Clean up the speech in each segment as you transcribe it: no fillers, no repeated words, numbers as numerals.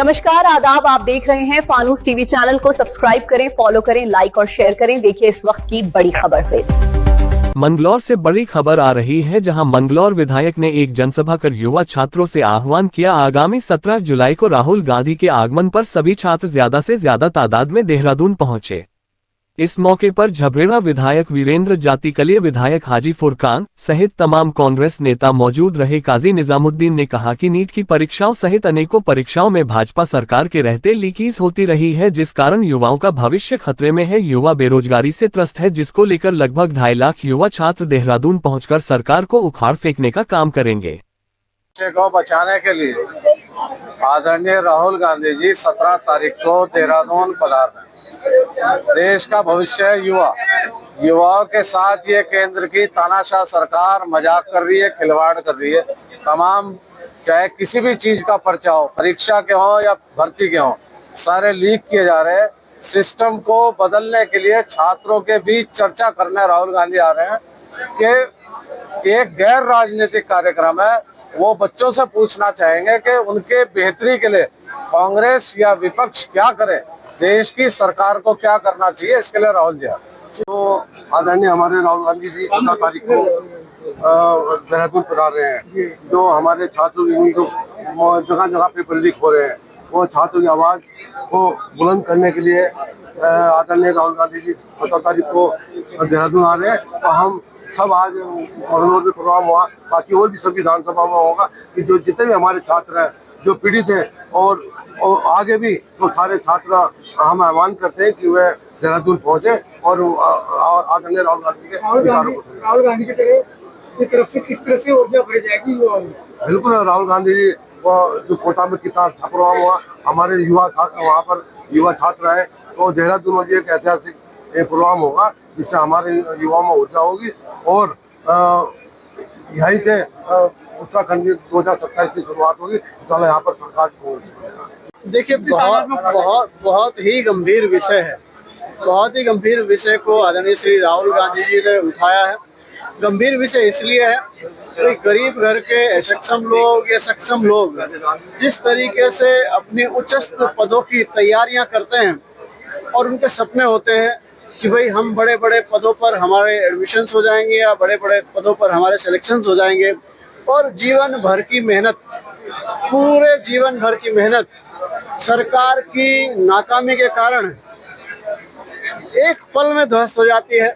नमस्कार, आदाब। आप देख रहे हैं फानूस टीवी चैनल को सब्सक्राइब करें, फॉलो करें, लाइक और शेयर करें। देखिए इस वक्त की बड़ी खबर फिर। मंगलौर से बड़ी खबर आ रही है, जहां मंगलौर विधायक ने एक जनसभा कर युवा छात्रों से आह्वान किया, आगामी 17 जुलाई को राहुल गांधी के आगमन पर सभी छात्र ज्यादा से ज्यादा तादाद में देहरादून पहुंचे। इस मौके पर झबरेड़ा विधायक वीरेंद्र जातिकलीय, विधायक हाजी फुरकान सहित तमाम कांग्रेस नेता मौजूद रहे। काजी निजामुद्दीन ने कहा कि नीट की परीक्षाओं सहित अनेकों परीक्षाओं में भाजपा सरकार के रहते लीकेज होती रही है, जिस कारण युवाओं का भविष्य खतरे में है। युवा बेरोजगारी से त्रस्त है, जिसको लेकर लगभग 2.5 लाख युवा छात्र देहरादून पहुंचकर सरकार को उखाड़ फेंकने का काम करेंगे। को बचाने के लिए आदरणीय राहुल गांधी जी 17 तारीख को देहरादून पधार रहे हैं। देश का भविष्य है युवाओं के साथ ये केंद्र की तानाशाह सरकार मजाक कर रही है, खिलवाड़ कर रही है। तमाम चाहे किसी भी चीज का पर्चा हो, परीक्षा के हो या भर्ती के हो, सारे लीक किए जा रहे हैं। सिस्टम को बदलने के लिए छात्रों के बीच चर्चा करने राहुल गांधी आ रहे हैं कि एक गैर राजनीतिक कार्यक्रम है। वो बच्चों से पूछना चाहेंगे कि उनके बेहतरी के लिए कांग्रेस या विपक्ष क्या करे, देश की सरकार को क्या करना चाहिए, इसके लिए राहुल जी। तो आदरणीय हमारे राहुल गांधी जी 17 तारीख को देहरादून पधार रहे हैं। जो हमारे छात्रों की जगह जगह पेपर लीक हो रहे हैं, वो छात्रों की आवाज़ को बुलंद करने के लिए आदरणीय राहुल गांधी जी 17 तारीख को देहरादून आ रहे हैं। तो हम सब आज मंगलौर में प्रोग्राम हुआ, बाकी और भी सभी विधानसभा में होगा कि जो जितने भी हमारे छात्र हैं जो पीड़ित हैं और आगे भी तो सारे छात्र हम आह्वान करते हैं कि वे देहरादून पहुंचे और आदरणीय राहुल गांधी के विचारों को सुनें। राहुल गांधी की तरफ से किस तरह से ऊर्जा भरी जाएगी? बिल्कुल, राहुल गांधी जी जो कोटा में किताब प्रोग्राम हुआ, हमारे युवा छात्र वहाँ पर युवा छात्र आए, तो देहरादून में एक ऐतिहासिक प्रोग्राम होगा जिससे हमारे युवाओं में ऊर्जा होगी और यहीं से उत्तराखंड में 2027 की शुरुआत होगी। चलो यहाँ पर सरकार को देखिए, बहुत ही गंभीर विषय है। बहुत ही गंभीर विषय को आदरणीय श्री राहुल गांधी जी ने उठाया है। गंभीर विषय इसलिए है कि गरीब घर के सक्षम लोग या सक्षम लोग जिस तरीके से अपनी उच्चस्थ पदों की तैयारियां करते हैं और उनके सपने होते हैं कि भाई हम बड़े बड़े पदों पर हमारे एडमिशन्स हो जाएंगे या बड़े बड़े पदों पर हमारे सिलेक्शंस हो जाएंगे, और जीवन भर की मेहनत, पूरे जीवन भर की मेहनत सरकार की नाकामी के कारण एक पल में ध्वस्त हो जाती है।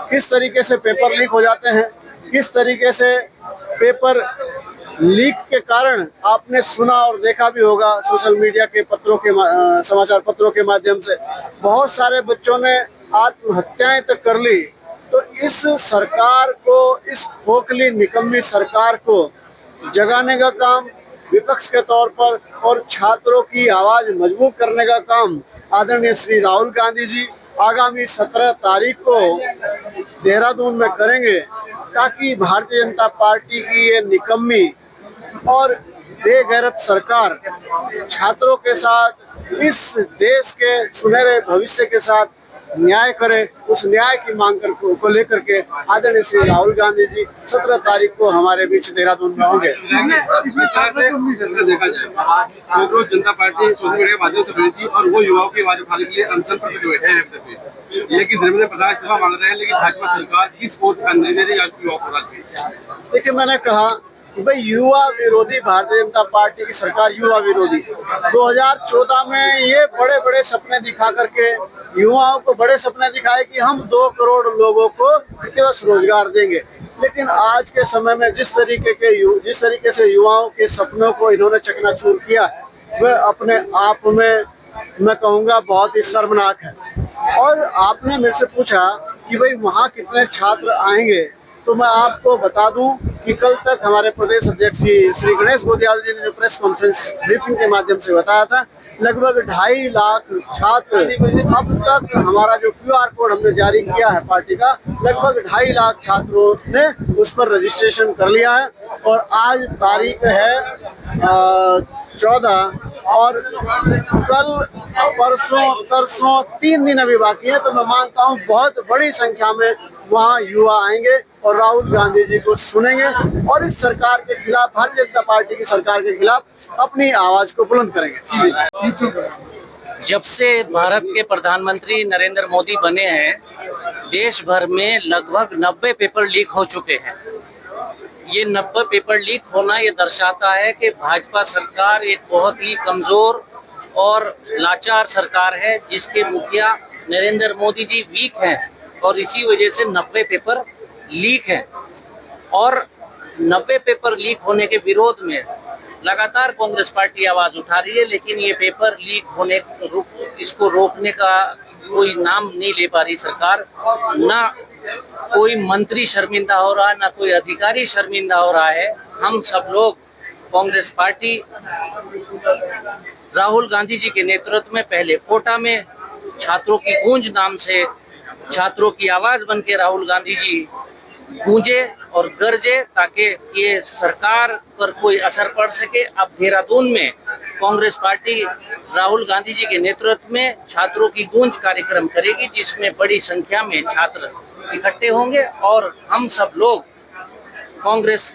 किस तरीके से पेपर लीक हो जाते हैं, किस तरीके से पेपर लीक के कारण आपने सुना और देखा भी होगा सोशल मीडिया के पत्रों के समाचार पत्रों के माध्यम से बहुत सारे बच्चों ने आत्महत्याएं तक कर ली। तो इस सरकार को, इस खोखली निकम्मी सरकार को जगाने का काम विपक्ष के तौर पर और छात्रों की आवाज मजबूत करने का काम आदरणीय श्री राहुल गांधी जी आगामी 17 तारीख को देहरादून में करेंगे, ताकि भारतीय जनता पार्टी की ये निकम्मी और बेगैरत सरकार छात्रों के साथ, इस देश के सुनहरे भविष्य के साथ न्याय करे। उस न्याय की मांग को लेकर के आदरणीय श्री राहुल गांधी जी 17 तारीख को हमारे बीच देहरादून में होंगे। देखा जाए तो जनता पार्टी सोशल मीडिया के माध्यम से बनी थी और वो युवाओं की आवाज उठाने के लिए अनशन पर बैठे हैं, लेकिन धर्मेंद्र प्रधान इस्तीफा मांग रहे हैं, लेकिन भाजपा सरकार किस ओर ध्यान नहीं दे रही आज युवाओं को। देखिए, मैंने कहा कि भाई युवा विरोधी भारतीय जनता पार्टी की सरकार युवा विरोधी 2014 में ये बड़े बड़े सपने दिखा करके युवाओं को बड़े सपने दिखाए कि हम 2 करोड़ लोगों को दिवस रोजगार देंगे, लेकिन आज के समय में जिस तरीके से युवाओं के सपनों को इन्होंने चकनाचूर किया, वह अपने आप में मैं कहूँगा बहुत ही शर्मनाक है। और आपने मेरे से पूछा कि भाई वहाँ कितने छात्र आएंगे, तो मैं आपको बता दूं कि कल तक हमारे प्रदेश अध्यक्ष श्री गणेश गोदियाल जी ने जो प्रेस कॉन्फ्रेंस ब्रीफिंग के माध्यम से बताया था, लगभग 2.5 लाख छात्र अब तक हमारा जो QR कोड हमने जारी किया है पार्टी का, लगभग 2.5 लाख छात्रों ने उस पर रजिस्ट्रेशन कर लिया है। और आज तारीख है 14 और कल परसों तरसों 3 दिन अभी बाकी है। तो मैं मानता हूँ बहुत बड़ी संख्या में वहाँ युवा आएंगे और राहुल गांधी जी को सुनेंगे और इस सरकार के खिलाफ, भारतीय जनता पार्टी की सरकार के खिलाफ अपनी आवाज को बुलंद करेंगे। जब से भारत के प्रधानमंत्री नरेंद्र मोदी बने हैं, देश भर में लगभग 90 पेपर लीक हो चुके हैं। ये 90 पेपर लीक होना ये दर्शाता है कि भाजपा सरकार एक बहुत ही कमजोर और लाचार सरकार है, जिसके मुखिया नरेंद्र मोदी जी वीक हैं और इसी वजह से 90 पेपर लीक हैं। और 90 पेपर लीक होने के विरोध में लगातार कांग्रेस पार्टी आवाज उठा रही है, लेकिन ये पेपर लीक होने इसको रोकने का कोई नाम नहीं ले पा रही सरकार। ना कोई मंत्री शर्मिंदा हो रहा है, ना कोई अधिकारी शर्मिंदा हो रहा है। हम सब लोग कांग्रेस पार्टी राहुल गांधी जी के नेतृत्व में पहले कोटा में छात्रों की गूंज नाम से छात्रों की आवाज बन के राहुल गांधी जी गूंजे और गरजे, ताकि ये सरकार पर कोई असर पड़ सके। अब देहरादून में कांग्रेस पार्टी राहुल गांधी जी के नेतृत्व में छात्रों की गूंज कार्यक्रम करेगी, जिसमें बड़ी संख्या में छात्र इकट्ठे होंगे और हम सब लोग कांग्रेस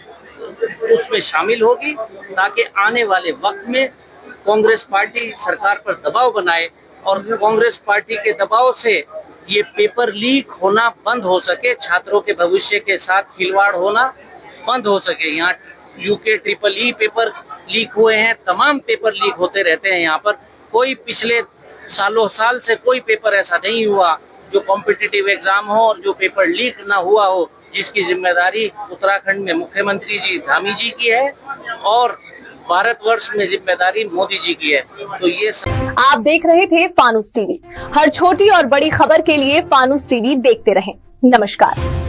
उसमें शामिल होगी, ताकि आने वाले वक्त में कांग्रेस पार्टी सरकार पर दबाव बनाए और कांग्रेस पार्टी के दबाव से ये पेपर लीक होना बंद हो सके, छात्रों के भविष्य के साथ खिलवाड़ होना बंद हो सके। यहाँ यूके EEE पेपर लीक हुए हैं, तमाम पेपर लीक होते रहते हैं। यहाँ पर कोई पिछले साल से कोई पेपर ऐसा नहीं हुआ जो कॉम्पिटिटिव एग्जाम हो और जो पेपर लीक ना हुआ हो, जिसकी जिम्मेदारी उत्तराखंड में मुख्यमंत्री जी धामी जी की है और भारतवर्ष में जिम्मेदारी मोदी जी की है। तो ये आप देख रहे थे फानूस टीवी। हर छोटी और बड़ी खबर के लिए फानूस टीवी देखते रहें। नमस्कार।